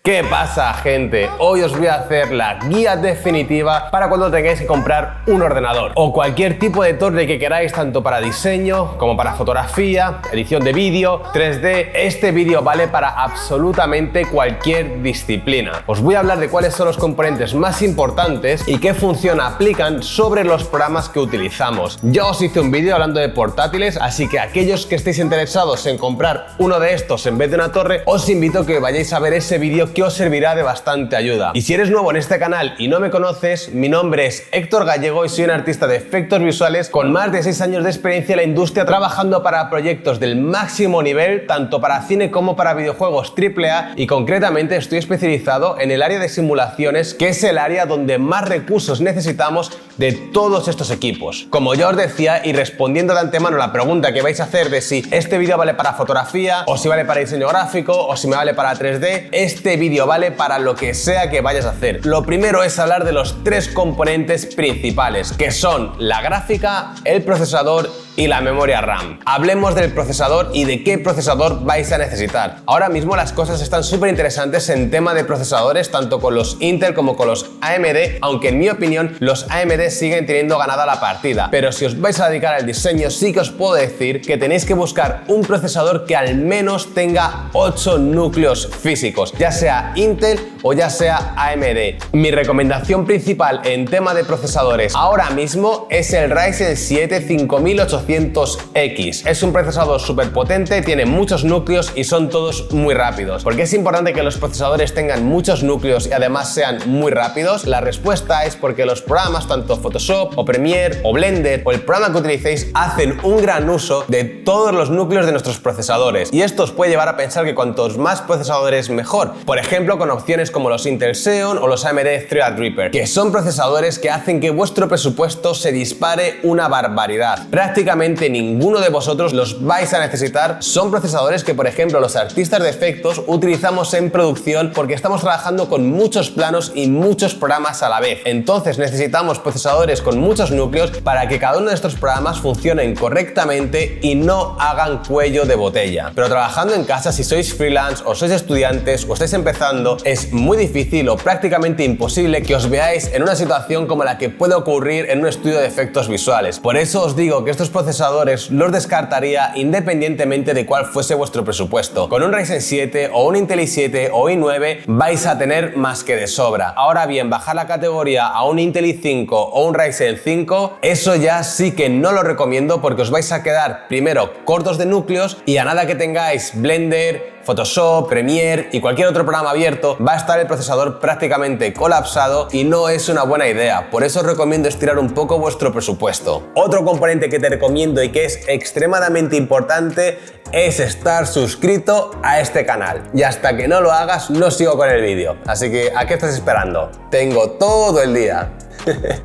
¿Qué pasa, gente? Hoy os voy a hacer la guía definitiva para cuando tengáis que comprar un ordenador o cualquier tipo de torre que queráis, tanto para diseño como para fotografía, edición de vídeo, 3D. Este vídeo vale para absolutamente cualquier disciplina. Os voy a hablar de cuáles son los componentes más importantes y qué función aplican sobre los programas que utilizamos. Ya os hice un vídeo hablando de portátiles, así que aquellos que estéis interesados en comprar uno de estos en vez de una torre, os invito a que vayáis a ver ese vídeo que os servirá de bastante ayuda. Y si eres nuevo en este canal y no me conoces, mi nombre es Héctor Gallego y soy un artista de efectos visuales con más de 6 años de experiencia en la industria, trabajando para proyectos del máximo nivel, tanto para cine como para videojuegos AAA, y concretamente estoy especializado en el área de simulaciones, que es el área donde más recursos necesitamos de todos estos equipos. Como ya os decía, y respondiendo de antemano la pregunta que vais a hacer de si este vídeo vale para fotografía, o si vale para diseño gráfico, o si me vale para 3D, este vídeo vale para lo que sea que vayas a hacer. Lo primero es hablar de los 3 componentes principales, que son la gráfica, el procesador y la memoria RAM. Hablemos del procesador y de qué procesador vais a necesitar. Ahora mismo las cosas están súper interesantes en tema de procesadores, tanto con los Intel como con los AMD, aunque en mi opinión los AMD siguen teniendo ganada la partida. Pero si os vais a dedicar al diseño, sí que os puedo decir que tenéis que buscar un procesador que al menos tenga 8 núcleos físicos, ya sea Intel o ya sea AMD. Mi recomendación principal en tema de procesadores ahora mismo es el Ryzen 7 5800X. Es un procesador súper potente, tiene muchos núcleos y son todos muy rápidos. ¿Por qué es importante que los procesadores tengan muchos núcleos y además sean muy rápidos? La respuesta es porque los programas, tanto Photoshop o Premiere o Blender o el programa que utilicéis, hacen un gran uso de todos los núcleos de nuestros procesadores, y esto os puede llevar a pensar que cuantos más procesadores mejor. Por ejemplo, con opciones como los Intel Xeon o los AMD Threadripper, que son procesadores que hacen que vuestro presupuesto se dispare una barbaridad. Prácticamente ninguno de vosotros los vais a necesitar. Son procesadores que, por ejemplo, los artistas de efectos utilizamos en producción porque estamos trabajando con muchos planos y muchos programas a la vez. Entonces necesitamos procesadores con muchos núcleos para que cada uno de estos programas funcionen correctamente y no hagan cuello de botella. Pero trabajando en casa, si sois freelance o sois estudiantes o estáis empezando, es muy difícil o prácticamente imposible que os veáis en una situación como la que puede ocurrir en un estudio de efectos visuales. Por eso os digo que estos procesadores los descartaría independientemente de cuál fuese vuestro presupuesto. Con un Ryzen 7 o un Intel i7 o i9 vais a tener más que de sobra. Ahora bien, bajar la categoría a un Intel i5 o un Ryzen 5, eso ya sí que no lo recomiendo, porque os vais a quedar primero cortos de núcleos, y a nada que tengáis Blender, Photoshop, Premiere y cualquier otro programa abierto, va a estar el procesador prácticamente colapsado y no es una buena idea. Por eso os recomiendo estirar un poco vuestro presupuesto. Otro componente que te recomiendo y que es extremadamente importante es estar suscrito a este canal. Y hasta que no lo hagas, no sigo con el vídeo. Así que, ¿a qué estás esperando? Tengo todo el día.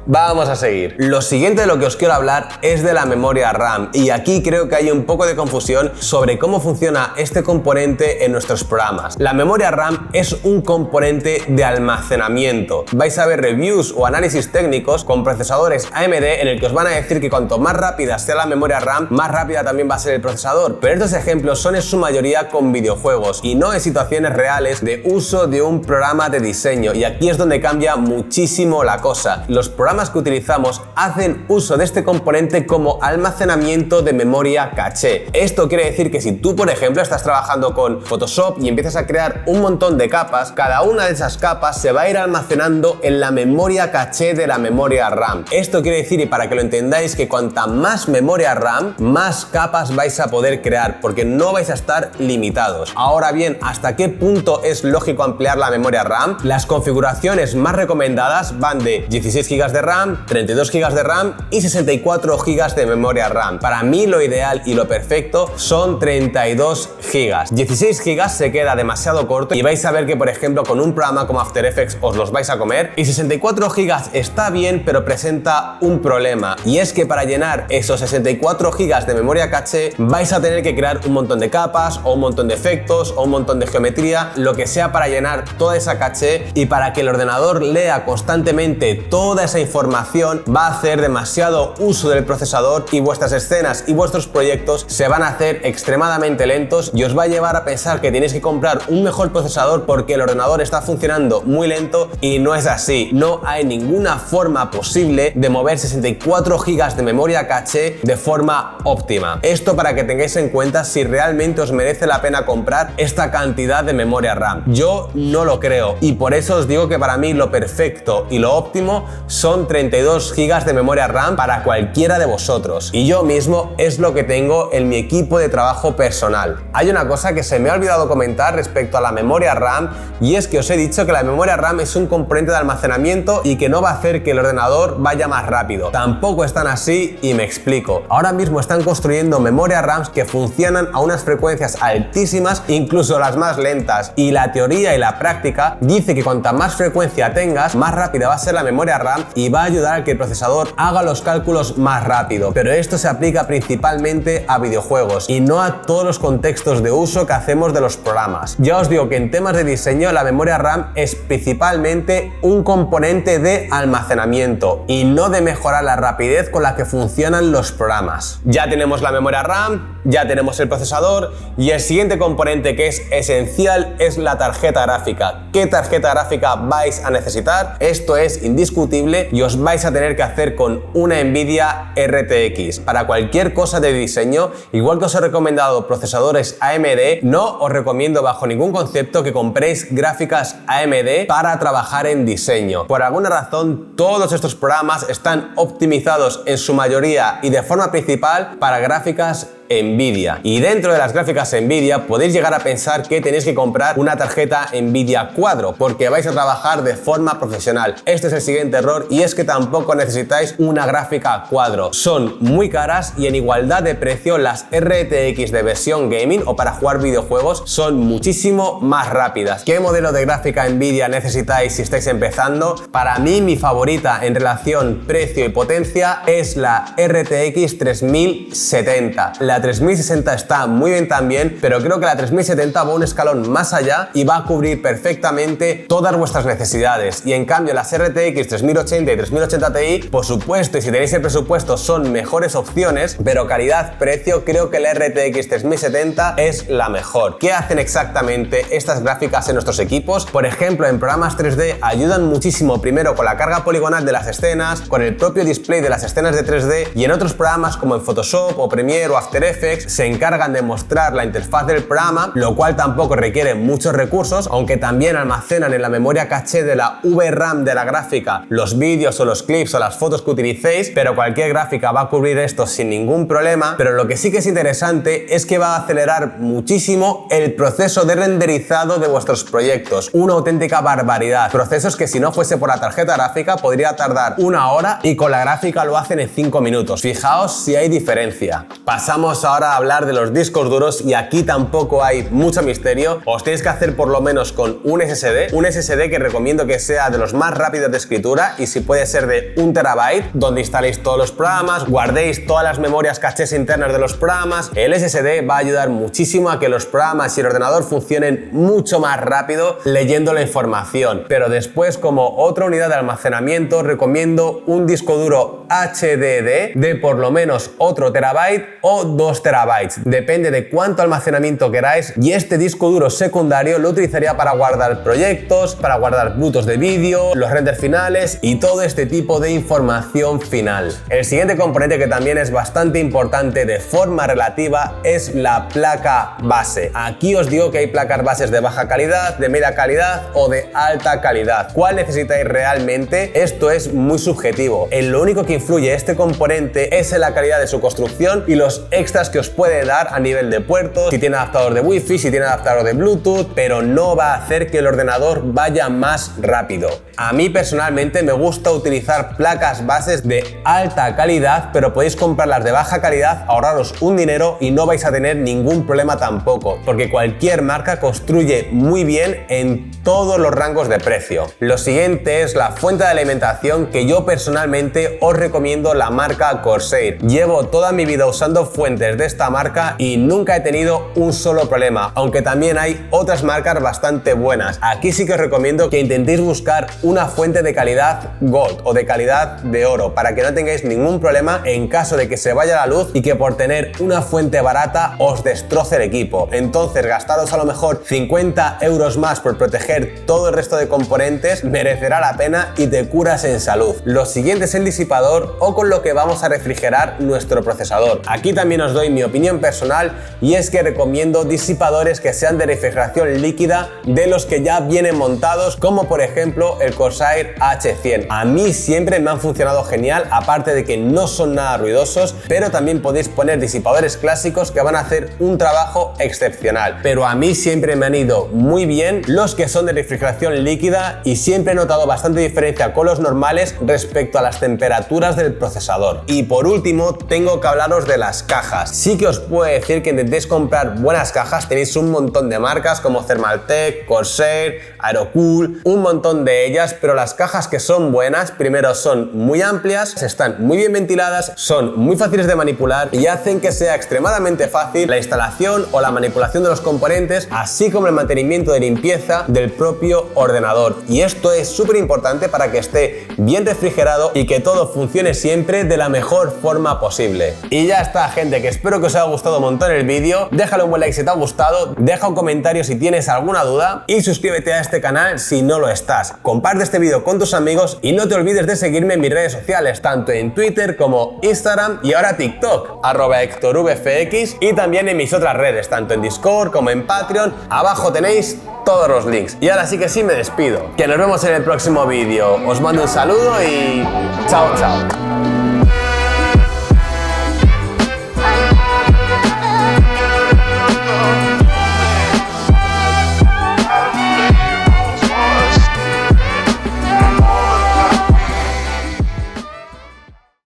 Vamos a seguir. Lo siguiente de lo que os quiero hablar es de la memoria RAM, y aquí creo que hay un poco de confusión sobre cómo funciona este componente en nuestros programas. La memoria RAM es un componente de almacenamiento. Vais a ver reviews o análisis técnicos con procesadores AMD en el que os van a decir que cuanto más rápida sea la memoria RAM, más rápida también va a ser el procesador. Pero estos ejemplos son en su mayoría con videojuegos y no en situaciones reales de uso de un programa de diseño, y aquí es donde cambia muchísimo la cosa. Los programas que utilizamos hacen uso de este componente como almacenamiento de memoria caché. Esto quiere decir que si tú, por ejemplo, estás trabajando con Photoshop y empiezas a crear un montón de capas, cada una de esas capas se va a ir almacenando en la memoria caché de la memoria RAM. Esto quiere decir, y para que lo entendáis, que cuanta más memoria RAM, más capas vais a poder crear, porque no vais a estar limitados. Ahora bien, ¿hasta qué punto es lógico ampliar la memoria RAM? Las configuraciones más recomendadas van de 16 GB de RAM, 32 GB de RAM y 64 GB de memoria RAM. Para mí lo ideal y lo perfecto son 32 GB. 16 GB se queda demasiado corto y vais a ver que, por ejemplo, con un programa como After Effects os los vais a comer, y 64 GB está bien, pero presenta un problema, y es que para llenar esos 64 GB de memoria caché vais a tener que crear un montón de capas o un montón de efectos o un montón de geometría, lo que sea, para llenar toda esa caché y para que el ordenador lea constantemente todo toda esa información va a hacer demasiado uso del procesador y vuestras escenas y vuestros proyectos se van a hacer extremadamente lentos y os va a llevar a pensar que tenéis que comprar un mejor procesador porque el ordenador está funcionando muy lento, y no es así. No hay ninguna forma posible de mover 64 GB de memoria caché de forma óptima. Esto para que tengáis en cuenta si realmente os merece la pena comprar esta cantidad de memoria RAM. Yo no lo creo, y por eso os digo que para mí lo perfecto y lo óptimo son 32 GB de memoria RAM para cualquiera de vosotros, y yo mismo es lo que tengo en mi equipo de trabajo personal. Hay una cosa que se me ha olvidado comentar respecto a la memoria RAM, y es que os he dicho que la memoria RAM es un componente de almacenamiento y que no va a hacer que el ordenador vaya más rápido. Tampoco es tan así, y me explico. Ahora mismo están construyendo memoria RAMs que funcionan a unas frecuencias altísimas, incluso las más lentas, y la teoría y la práctica dice que cuanta más frecuencia tengas, más rápida va a ser la memoria RAM y va a ayudar a que el procesador haga los cálculos más rápido. Pero esto se aplica principalmente a videojuegos y no a todos los contextos de uso que hacemos de los programas. Ya os digo que en temas de diseño la memoria RAM es principalmente un componente de almacenamiento y no de mejorar la rapidez con la que funcionan los programas. Ya tenemos la memoria RAM, ya tenemos el procesador, y el siguiente componente que es esencial es la tarjeta gráfica. ¿Qué tarjeta gráfica vais a necesitar? Esto es indiscutible y os vais a tener que hacer con una Nvidia RTX. Para cualquier cosa de diseño, igual que os he recomendado procesadores AMD, no os recomiendo bajo ningún concepto que compréis gráficas AMD para trabajar en diseño. Por alguna razón, todos estos programas están optimizados en su mayoría y de forma principal para gráficas Nvidia, y dentro de las gráficas Nvidia podéis llegar a pensar que tenéis que comprar una tarjeta Nvidia Quadro porque vais a trabajar de forma profesional. Este es el siguiente error, y es que tampoco necesitáis una gráfica Quadro. Son muy caras, y en igualdad de precio las RTX de versión gaming o para jugar videojuegos son muchísimo más rápidas. ¿Qué modelo de gráfica Nvidia necesitáis si estáis empezando? Para mí mi favorita en relación precio y potencia es la RTX 3070. La 3060 está muy bien también, pero creo que la 3070 va un escalón más allá y va a cubrir perfectamente todas vuestras necesidades. Y en cambio las RTX 3080 y 3080 Ti, por supuesto, y si tenéis el presupuesto, son mejores opciones, pero calidad-precio creo que la RTX 3070 es la mejor. ¿Qué hacen exactamente estas gráficas en nuestros equipos? Por ejemplo, en programas 3D ayudan muchísimo primero con la carga poligonal de las escenas, con el propio display de las escenas de 3D, y en otros programas como en Photoshop o Premiere o After Effects se encargan de mostrar la interfaz del programa, lo cual tampoco requiere muchos recursos, aunque también almacenan en la memoria caché de la VRAM de la gráfica los vídeos o los clips o las fotos que utilicéis, pero cualquier gráfica va a cubrir esto sin ningún problema. Pero lo que sí que es interesante es que va a acelerar muchísimo el proceso de renderizado de vuestros proyectos, una auténtica barbaridad. Procesos que si no fuese por la tarjeta gráfica podría tardar 1 hora, y con la gráfica lo hacen en 5 minutos. Fijaos si hay diferencia. Pasamos ahora a hablar de los discos duros, y aquí tampoco hay mucho misterio. Os tenéis que hacer por lo menos con un SSD que recomiendo que sea de los más rápidos de escritura, y si puede ser de 1 TB, donde instaléis todos los programas, guardéis todas las memorias cachés internas de los programas. El SSD va a ayudar muchísimo a que los programas y el ordenador funcionen mucho más rápido leyendo la información. Pero después, como otra unidad de almacenamiento, recomiendo un disco duro HDD de por lo menos otro terabyte o 2 terabytes, depende de cuánto almacenamiento queráis, y este disco duro secundario lo utilizaría para guardar proyectos, para guardar brutos de vídeo, los renders finales y todo este tipo de información final. El siguiente componente, que también es bastante importante de forma relativa, es la placa base. Aquí os digo que hay placas bases de baja calidad, de media calidad o de alta calidad. ¿Cuál necesitáis realmente? Esto es muy subjetivo. En lo único que influye este componente es en la calidad de su construcción y los extras que os puede dar a nivel de puertos, si tiene adaptador de Wi-Fi, si tiene adaptador de Bluetooth, pero no va a hacer que el ordenador vaya más rápido. A mí personalmente me gusta utilizar placas bases de alta calidad, pero podéis comprarlas de baja calidad, ahorraros un dinero y no vais a tener ningún problema tampoco, porque cualquier marca construye muy bien en todos los rangos de precio. Lo siguiente es la fuente de alimentación, que yo personalmente os recomiendo la marca Corsair. Llevo toda mi vida usando fuentes componentes de esta marca y nunca he tenido un solo problema, aunque también hay otras marcas bastante buenas. Aquí sí que os recomiendo que intentéis buscar una fuente de calidad Gold o de calidad de oro para que no tengáis ningún problema en caso de que se vaya la luz y que por tener una fuente barata os destroce el equipo. Entonces gastaros a lo mejor 50 euros más por proteger todo el resto de componentes merecerá la pena y te curas en salud. Lo siguiente es el disipador o con lo que vamos a refrigerar nuestro procesador. Aquí también os doy mi opinión personal y es que recomiendo disipadores que sean de refrigeración líquida de los que ya vienen montados, como por ejemplo el Corsair H100. A mí siempre me han funcionado genial, aparte de que no son nada ruidosos, pero también podéis poner disipadores clásicos que van a hacer un trabajo excepcional. Pero a mí siempre me han ido muy bien los que son de refrigeración líquida y siempre he notado bastante diferencia con los normales respecto a las temperaturas del procesador. Y por último tengo que hablaros de las cajas. Sí que os puedo decir que intentéis comprar buenas cajas, tenéis un montón de marcas como Thermaltake, Corsair, Aerocool, un montón de ellas, pero las cajas que son buenas, primero son muy amplias, están muy bien ventiladas, son muy fáciles de manipular y hacen que sea extremadamente fácil la instalación o la manipulación de los componentes, así como el mantenimiento de limpieza del propio ordenador. Y esto es súper importante para que esté bien refrigerado y que todo funcione siempre de la mejor forma posible. Y ya está, gente, que espero que os haya gustado un montón el vídeo. Déjale un buen like si te ha gustado, deja un comentario si tienes alguna duda y suscríbete a este canal si no lo estás. Comparte este vídeo con tus amigos y no te olvides de seguirme en mis redes sociales, tanto en Twitter como Instagram y ahora TikTok, @HectorVFX, y también en mis otras redes, tanto en Discord como en Patreon. Abajo tenéis todos los links. Y ahora sí que sí me despido. Que nos vemos en el próximo vídeo. Os mando un saludo y chao, chao.